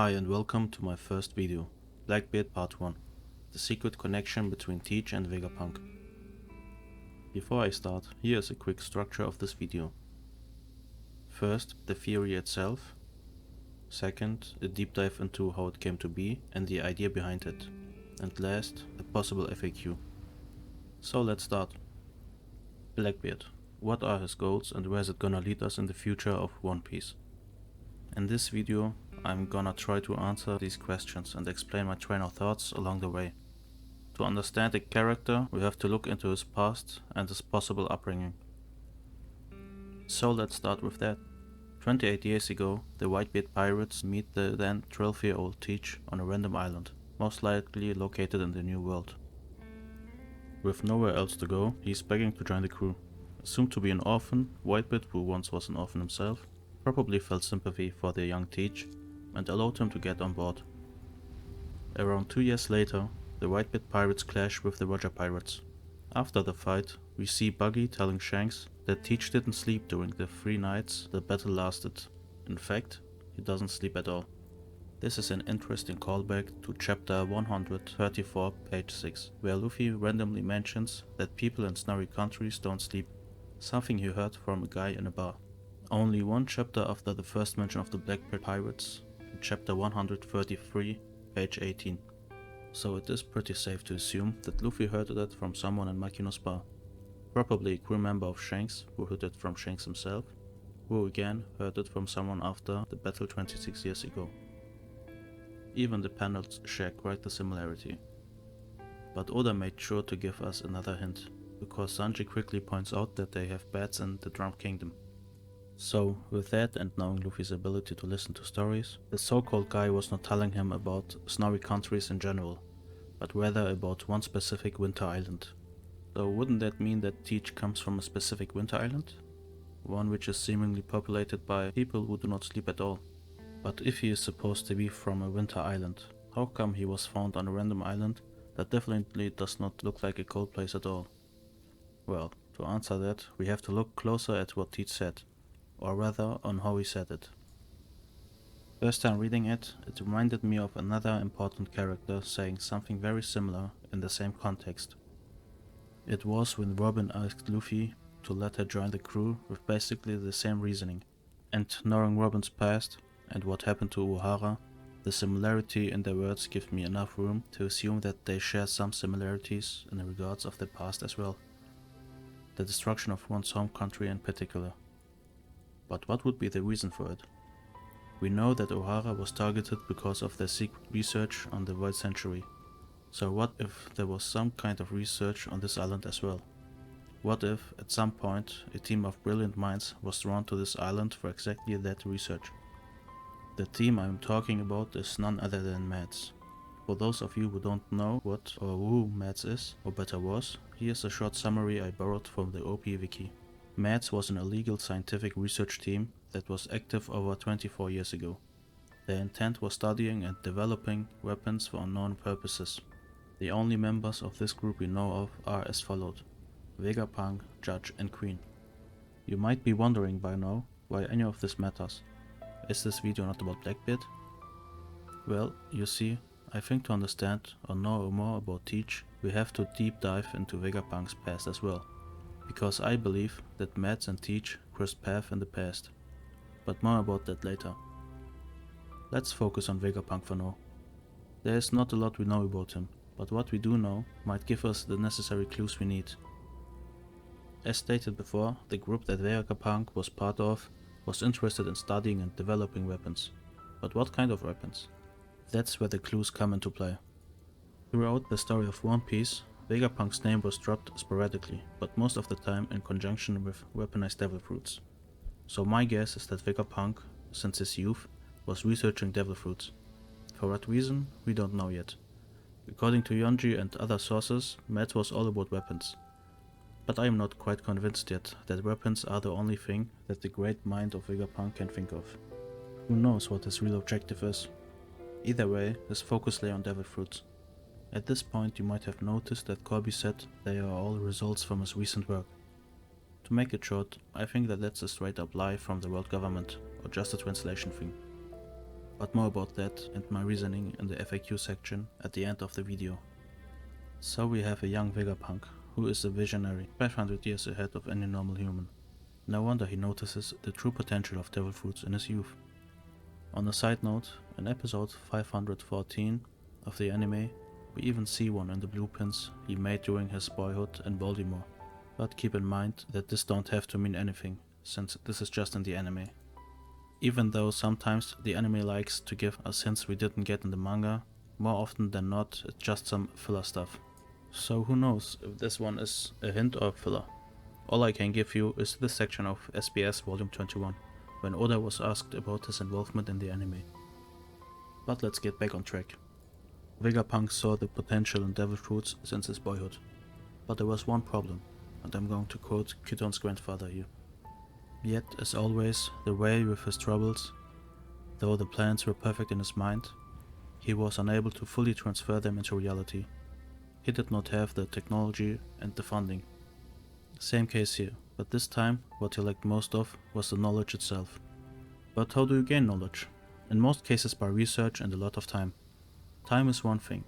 Hi and welcome to my first video, Blackbeard Part 1, the secret connection between Teach and Vegapunk. Before I start, here is a quick structure of this video. First, the theory itself. Second, a deep dive into how it came to be and the idea behind it. And last, a possible FAQ. So let's start. Blackbeard. What are his goals and where is it gonna lead us in the future of One Piece? In this video, I'm gonna try to answer these questions and explain my train of thoughts along the way. To understand a character, we have to look into his past and his possible upbringing. So let's start with that. 28 years ago, the Whitebeard pirates meet the then 12-year-old Teach on a random island, most likely located in the New World. With nowhere else to go, he's begging to join the crew. Assumed to be an orphan, Whitebeard, who once was an orphan himself, probably felt sympathy for the young Teach and allowed him to get on board. Around 2 years later, the Whitebeard pirates clash with the Roger pirates. After the fight, we see Buggy telling Shanks that Teach didn't sleep during the 3 nights the battle lasted. In fact, he doesn't sleep at all. This is an interesting callback to chapter 134, page 6, where Luffy randomly mentions that people in snowy countries don't sleep, something he heard from a guy in a bar. Only one chapter after the first mention of the Blackbeard pirates, in chapter 133, page 18. So it is pretty safe to assume that Luffy heard that from someone in Makino's bar. Probably a crew member of Shanks, who heard it from Shanks himself, who again heard it from someone after the battle 26 years ago. Even the panels share quite the similarity. But Oda made sure to give us another hint, because Sanji quickly points out that they have bats in the Drum Kingdom. So, with that and knowing Luffy's ability to listen to stories, the so-called guy was not telling him about snowy countries in general, but rather about one specific winter island. So wouldn't that mean that Teach comes from a specific winter island? One which is seemingly populated by people who do not sleep at all. But if he is supposed to be from a winter island, how come he was found on a random island that definitely does not look like a cold place at all? Well, to answer that, we have to look closer at what Teach said, or rather on how he said it. First time reading it, it reminded me of another important character saying something very similar in the same context. It was when Robin asked Luffy to let her join the crew with basically the same reasoning. And knowing Robin's past and what happened to O'Hara, the similarity in their words gives me enough room to assume that they share some similarities in regards of their past as well. The destruction of one's home country in particular. But what would be the reason for it? We know that O'Hara was targeted because of their secret research on the Void Century. So what if there was some kind of research on this island as well? What if, at some point, a team of brilliant minds was drawn to this island for exactly that research? The team I'm talking about is none other than Mads. For those of you who don't know what or who Mads is, or better was, here's a short summary I borrowed from the OP Wiki. Mads was an illegal scientific research team that was active over 24 years ago. Their intent was studying and developing weapons for unknown purposes. The only members of this group we know of are as followed: Vegapunk, Judge and Queen. You might be wondering by now why any of this matters. Is this video not about Blackbeard? Well, you see, I think to understand or know more about Teach, we have to deep dive into Vegapunk's past as well. Because I believe that Mads and Teach crossed paths in the past. But more about that later. Let's focus on Vegapunk for now. There is not a lot we know about him, but what we do know might give us the necessary clues we need. As stated before, the group that Vegapunk was part of was interested in studying and developing weapons. But what kind of weapons? That's where the clues come into play. Throughout the story of One Piece, Vegapunk's name was dropped sporadically, but most of the time in conjunction with weaponized devil fruits. So my guess is that Vegapunk, since his youth, was researching devil fruits. For what reason, we don't know yet. According to Yonji and other sources, Mads was all about weapons. But I am not quite convinced yet that weapons are the only thing that the great mind of Vegapunk can think of. Who knows what his real objective is? Either way, his focus lay on devil fruits. At this point you might have noticed that Corby said they are all results from his recent work. To make it short, I think that that's a straight up lie from the world government, or just a translation thing. but more about that and my reasoning in the FAQ section at the end of the video. So we have a young Vegapunk, who is a visionary, 500 years ahead of any normal human. No wonder he notices the true potential of devil fruits in his youth. On a side note, in episode 514 of the anime, we even see one in the blueprints he made during his boyhood in Baltimore. But keep in mind that this don't have to mean anything, since this is just in the anime. Even though sometimes the anime likes to give us hints we didn't get in the manga, more often than not it's just some filler stuff. So who knows if this one is a hint or filler. All I can give you is this section of SBS Volume 21, when Oda was asked about his involvement in the anime. But let's get back on track. Vegapunk saw the potential in devil fruits since his boyhood. But there was one problem, and I'm going to quote Kiton's grandfather here. Yet, as always, the way with his troubles, though the plans were perfect in his mind, he was unable to fully transfer them into reality. He did not have the technology and the funding. Same case here, but this time what he lacked most of was the knowledge itself. But how do you gain knowledge? In most cases by research and a lot of time. Time is one thing,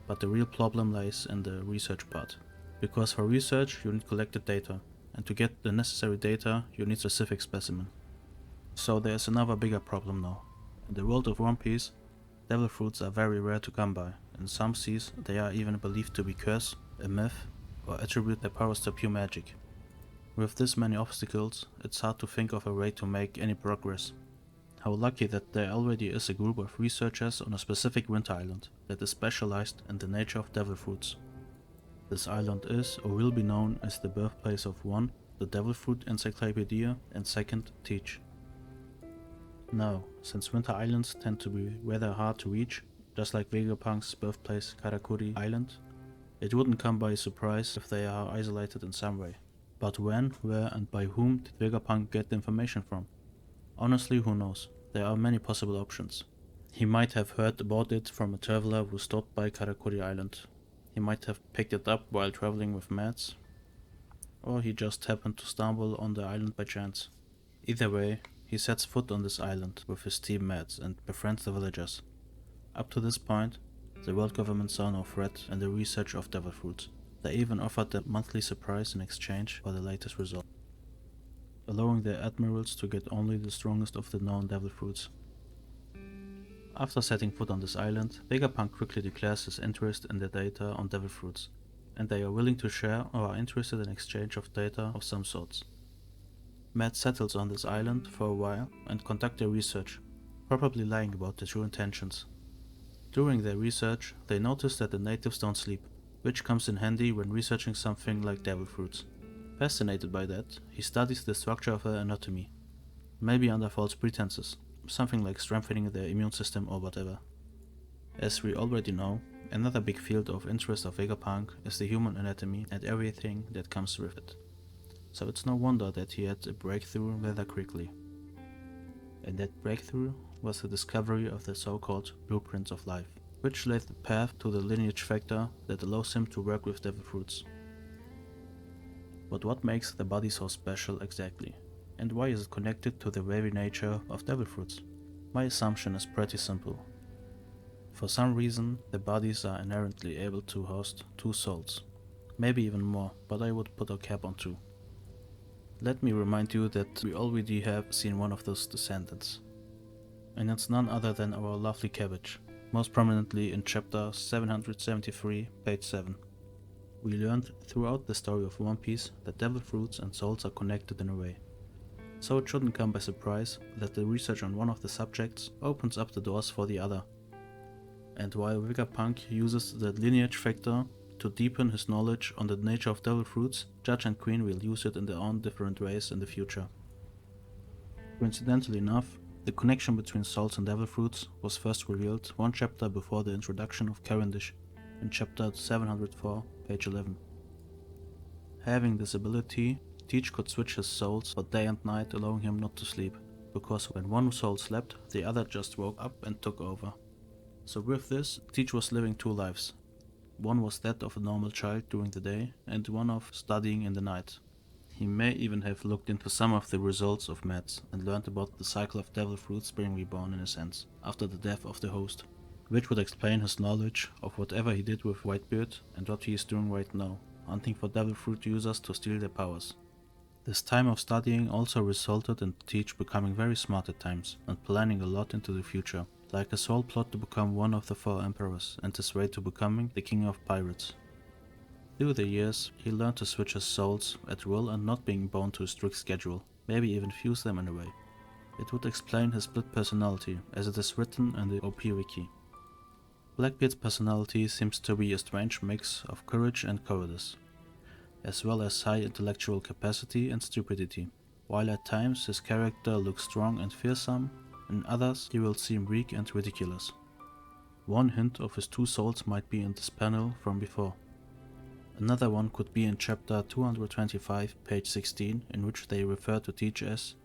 but the real problem lies in the research part. Because for research you need collected data, and to get the necessary data you need specific specimen. So there is another bigger problem now. In the world of One Piece, devil fruits are very rare to come by. In some seas they are even believed to be curse, a myth, or attribute their powers to pure magic. With this many obstacles, it's hard to think of a way to make any progress. How lucky that there already is a group of researchers on a specific winter island that is specialized in the nature of devil fruits. This island is or will be known as the birthplace of 1. The Devil Fruit Encyclopedia, and 2. Teach. Now, since winter islands tend to be rather hard to reach, just like Vegapunk's birthplace Karakuri Island, it wouldn't come by surprise if they are isolated in some way. But when, where and by whom did Vegapunk get the information from? Honestly, who knows? There are many possible options. He might have heard about it from a traveler who stopped by Karakuri Island. He might have picked it up while traveling with Mads, or he just happened to stumble on the island by chance. Either way, he sets foot on this island with his team Mads and befriends the villagers. Up to this point, the world government saw no threat in the research of devil fruits. They even offered a monthly surprise in exchange for the latest result, allowing their admirals to get only the strongest of the known devil fruits. After setting foot on this island, Vegapunk quickly declares his interest in the data on devil fruits, and they are willing to share or are interested in exchange of data of some sorts. Matt settles on this island for a while and conduct their research, probably lying about their true intentions. During their research, they notice that the natives don't sleep, which comes in handy when researching something like devil fruits. Fascinated by that, he studies the structure of their anatomy, maybe under false pretenses, something like strengthening their immune system or whatever. As we already know, another big field of interest of Vegapunk is the human anatomy and everything that comes with it. So it's no wonder that he had a breakthrough rather quickly. And that breakthrough was the discovery of the so-called blueprints of life, which laid the path to the lineage factor that allows him to work with devil fruits. But what makes the body so special exactly? And why is it connected to the very nature of devil fruits? My assumption is pretty simple. For some reason, the bodies are inherently able to host 2 souls. Maybe even more, but I would put a cap on 2. Let me remind you that we already have seen one of those descendants. And it's none other than our lovely Cabbage, most prominently in chapter 773, page 7. We learned throughout the story of One Piece that devil fruits and souls are connected in a way. So it shouldn't come by surprise that the research on one of the subjects opens up the doors for the other. And while Vegapunk uses the lineage factor to deepen his knowledge on the nature of devil fruits, Judge and Queen will use it in their own different ways in the future. Coincidentally enough, the connection between souls and devil fruits was first revealed 1 chapter before the introduction of Cavendish, in chapter 704, page 11. Having this ability, Teach could switch his souls for day and night, allowing him not to sleep, because when one soul slept, the other just woke up and took over. So with this, Teach was living 2 lives. One was that of a normal child during the day, and one of studying in the night. He may even have looked into some of the results of meds and learned about the cycle of devil fruits being reborn in a sense, after the death of the host, which would explain his knowledge of whatever he did with Whitebeard and what he is doing right now, hunting for devil fruit users to steal their powers. This time of studying also resulted in Teach becoming very smart at times and planning a lot into the future, like his whole plot to become one of the 4 emperors and his way to becoming the king of pirates. Through the years, he learned to switch his souls at will and not being bound to a strict schedule, maybe even fuse them in a way. It would explain his split personality, as it is written in the OP wiki. Blackbeard's personality seems to be a strange mix of courage and cowardice, as well as high intellectual capacity and stupidity. While at times his character looks strong and fearsome, in others he will seem weak and ridiculous. One hint of his 2 souls might be in this panel from before. Another one could be in chapter 225, page 16, in which they refer to Teach as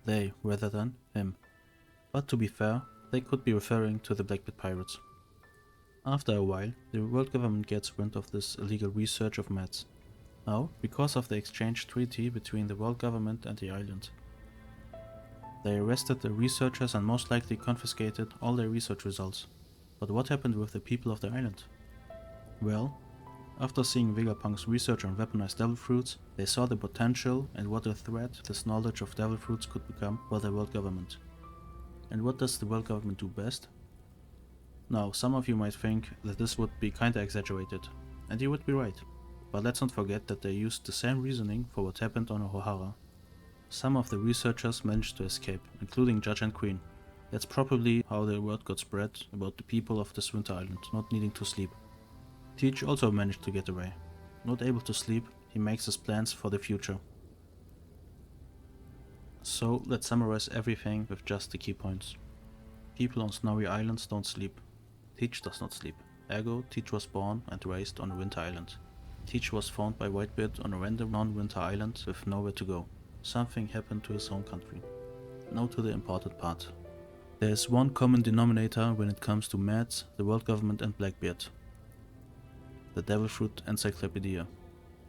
they rather than him. But to be fair, they could be referring to the Blackbeard pirates. After a while, the world government gets wind of this illegal research of meds. How? Because of the exchange treaty between the world government and the island. They arrested the researchers and most likely confiscated all their research results. But what happened with the people of the island? Well, after seeing Vegapunk's research on weaponized devil fruits, they saw the potential and what a threat this knowledge of devil fruits could become for the world government. And what does the world government do best? Now, some of you might think that this would be kinda exaggerated, and you would be right. But let's not forget that they used the same reasoning for what happened on Ohara. Some of the researchers managed to escape, including Judge and Queen. That's probably how the word got spread about the people of this winter island not needing to sleep. Teach also managed to get away. Not able to sleep, he makes his plans for the future. So let's summarize everything with just the key points. People on snowy islands don't sleep. Teach does not sleep. Ergo, Teach was born and raised on a winter island. Teach was found by Whitebeard on a random non-winter island with nowhere to go. Something happened to his home country. Now to the important part. There is one common denominator when it comes to meds, the world government and Blackbeard. The Devil Fruit Encyclopedia.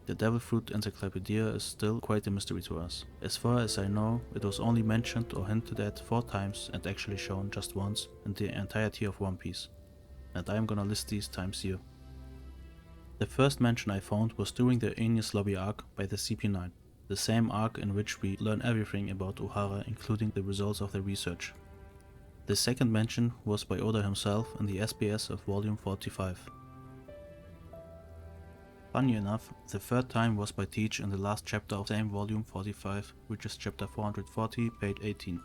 The Devil Fruit Encyclopedia is still quite a mystery to us. As far as I know, it was only mentioned or hinted at 4 times and actually shown just once in the entirety of One Piece. And I am gonna list these times here. The first mention I found was during the Aeneas Lobby arc by the CP9, the same arc in which we learn everything about Ohara, including the results of the research. The second mention was by Oda himself in the SBS of volume 45. Funny enough, the third time was by Teach in the last chapter of the same volume 45, which is chapter 440, page 18.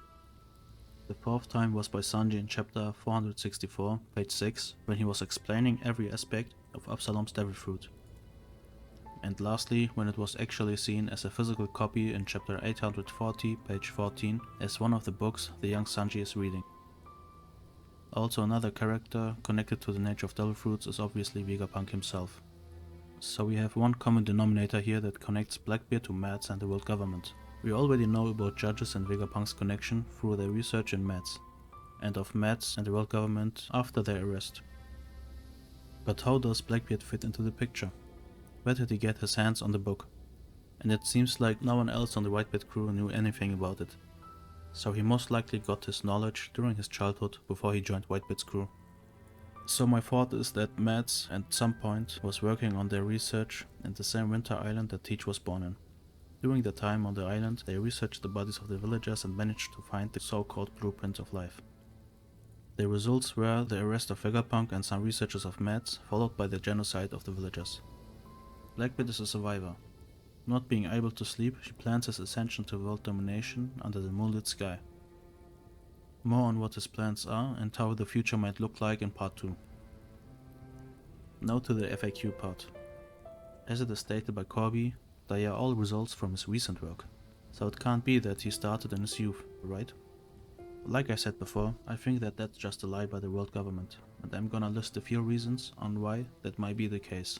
The fourth time was by Sanji in chapter 464, page 6, when he was explaining every aspect of Absalom's Devil Fruit. And lastly, when it was actually seen as a physical copy in chapter 840, page 14, as one of the books the young Sanji is reading. Also another character connected to the nature of Devil Fruits is obviously Vegapunk himself. So we have one common denominator here that connects Blackbeard to Mads and the world government. We already know about Judges and Vegapunk's connection through their research in Mads, and of Mads and the world government after their arrest. But how does Blackbeard fit into the picture? Where did he get his hands on the book? And it seems like no one else on the Whitebeard crew knew anything about it. So he most likely got his knowledge during his childhood before he joined Whitebeard's crew. So my thought is that Mads at some point was working on their research in the same winter island that Teach was born in. During the time on the island, they researched the bodies of the villagers and managed to find the so-called blueprint of life. The results were the arrest of Vegapunk and some researchers of Mads, followed by the genocide of the villagers. Blackbeard is a survivor. Not being able to sleep, she plans his ascension to world domination under the moonlit sky. More on what his plans are and how the future might look like in part 2. Now to the FAQ part. As it is stated by Corby, they are all results from his recent work, so it can't be that he started in his youth, right? Like I said before, I think that that's just a lie by the world government, and I'm gonna list a few reasons on why that might be the case.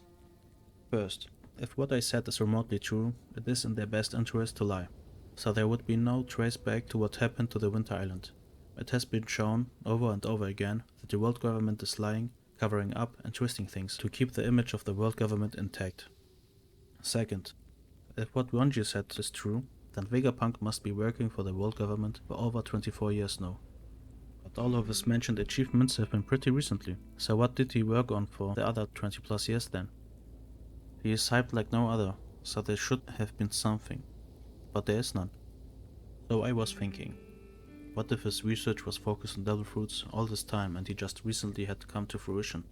First, if what I said is remotely true, it is in their best interest to lie, so there would be no trace back to what happened to the Winter Island. It has been shown over and over again that the world government is lying, covering up and twisting things to keep the image of the world government intact. Second, If what Ronji said is true, then Vegapunk must be working for the world government for over 24 years now. But all of his mentioned achievements have been pretty recently, so what did he work on for the other 20 plus years then? He is hyped like no other, so there should have been something, but there is none. So I was thinking, what if his research was focused on devil fruits all this time and he just recently had come to fruition?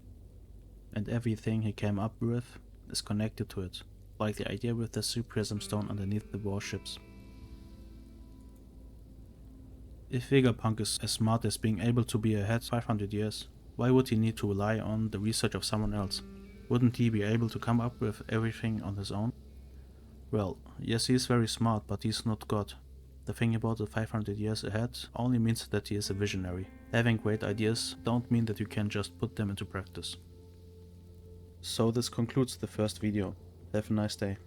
And everything he came up with is connected to it, like the idea with the Sea Prism Stone underneath the warships. If Vegapunk is as smart as being able to be ahead 500 years, why would he need to rely on the research of someone else? Wouldn't he be able to come up with everything on his own? Well, yes, he is very smart, but he's not God. The thing about the 500 years ahead only means that he is a visionary. Having great ideas don't mean that you can just put them into practice. So this concludes the first video. Have a nice day.